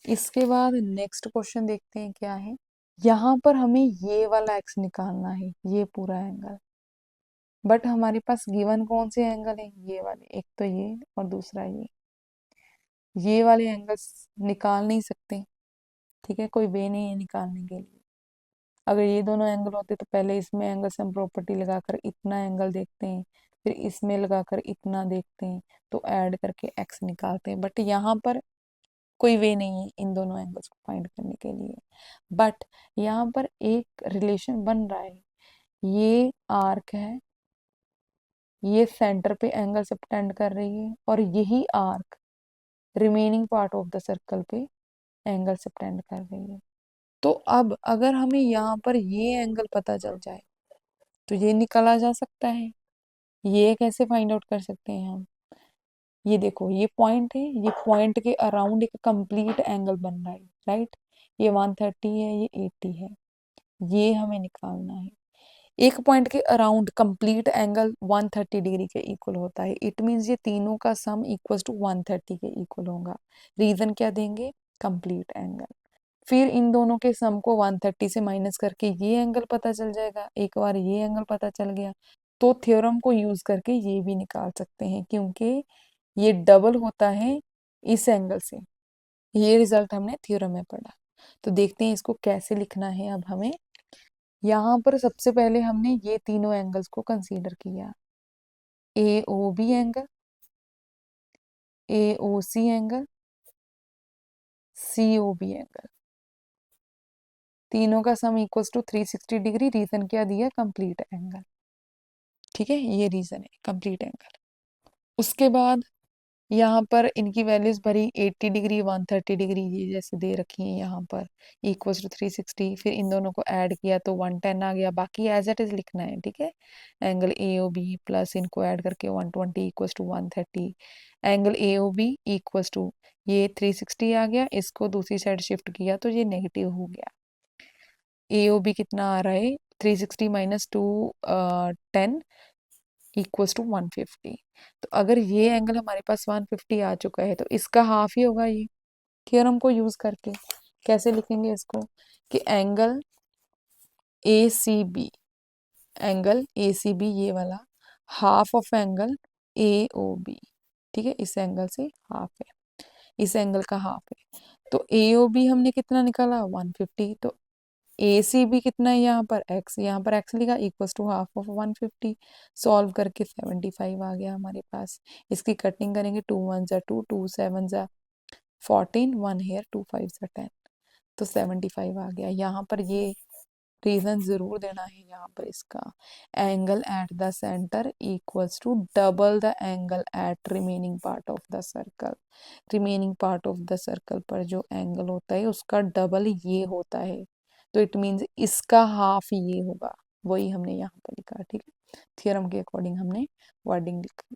इसके बाद next question देखते हैं क्या है। यहाँ पर हमें ये वाला एक्स निकालना है, ये पूरा एंगल। बट हमारे पास गिवन कौन से एंगल है, ये वाले, एक तो ये और दूसरा ये वाले एंगल्स निकाल नहीं सकते। ठीक है, कोई वे नहीं है निकालने के लिए। अगर ये दोनों एंगल होते तो पहले इसमें एंगल से हम प्रॉपर्टी लगाकर इतना एंगल देखते हैं, फिर इसमें लगाकर इतना देखते हैं, तो ऐड करके एक्स निकालते हैं। बट यहाँ पर कोई वे नहीं है इन दोनों एंगल्स को फाइंड करने के लिए। बट यहाँ पर एक रिलेशन बन रहा है, ये आर्क है, ये सेंटर पे एंगल सबटेंड कर रही है, और यही arc remaining part of the circle पे एंगल सबटेंड कर रही है। तो अब अगर हमें यहाँ पर ये एंगल पता चल जाए तो ये निकाला जा सकता है। ये कैसे फाइंड आउट कर सकते हैं हम, ये देखो, ये पॉइंट है, ये पॉइंट के अराउंड एक कंप्लीट एंगल बन रहा है, राइट। ये 130 है, ये 80 है, ये हमें निकालना है। एक पॉइंट के अराउंड कंप्लीट एंगल 130 डिग्री के इक्वल होता है। इट मीन्स ये तीनों का सम इक्वल टू 130 के इक्वल होगा। रीजन क्या देंगे, कंप्लीट एंगल। फिर इन दोनों के सम को 130 से माइनस करके ये एंगल पता चल जाएगा। एक बार ये एंगल पता चल गया तो थ्योरम को यूज करके ये भी निकाल सकते हैं, क्योंकि ये डबल होता है इस एंगल से। ये रिजल्ट हमने थ्योरम में पढ़ा। तो देखते हैं इसको कैसे लिखना है अब हमें। यहाँ पर सबसे पहले हमने ये तीनों एंगल्स को कंसीडर किया, A O B angle, A O C angle, C O B angle. तीनों का sum equals to 360 degree. Reason क्या दिया, कंप्लीट एंगल। ठीक है, ये रीजन है, कंप्लीट एंगल। उसके बाद यहाँ पर इनकी वैल्यूज भरी, 80 डिग्री 130 डिग्री ये जैसे दे रखी है यहाँ पर, इक्वल्स टू 360। फिर इन दोनों को ऐड किया तो 110 आ गया। बाकी एज इट इज लिखना है, ठीक है। Angle A O B plus इनको ऐड करके 120 equals to 130। Angle A O B equals to ये 360 आ गया, इसको दूसरी साइड शिफ्ट किया तो ये नेगेटिव हो गया। ए ओ बी कितना आ रहा है, 360 माइनस 210 इक्वल्स टू 150। तो अगर ये एंगल हमारे पास 150 आ चुका है तो इसका हाफ ही होगा ये, थ्योरम को यूज करके। कैसे लिखेंगे इसको, कि angle A C B, angle A C B ये वाला half of angle A O B. ठीक है, इस एंगल से हाफ है, इस एंगल का हाफ है। तो ए ओ बी हमने कितना निकाला, 150। तो ए सी बी कितना है यहाँ पर, एक्स, यहाँ पर एक्स लिखा, equals to half of 150। Solve करके 75 आ गया हमारे पास। इसकी कटिंग करेंगे, 2 1 जा 2, 2 7 जा 14, 1 हेयर, 2 5 जा 10, तो 75 आ गया। यहाँ पर ये रीजन जरूर देना है यहाँ पर इसका, angle at the centre equals to double the angle at remaining part of the circle. Remaining part of the circle पर जो एंगल होता है उसका डबल ये होता है, तो इट मीन्स इसका हाफ ये होगा। वही हमने यहाँ पर लिखा, ठीक है। थ्योरम के अकॉर्डिंग हमने वर्डिंग लिखा।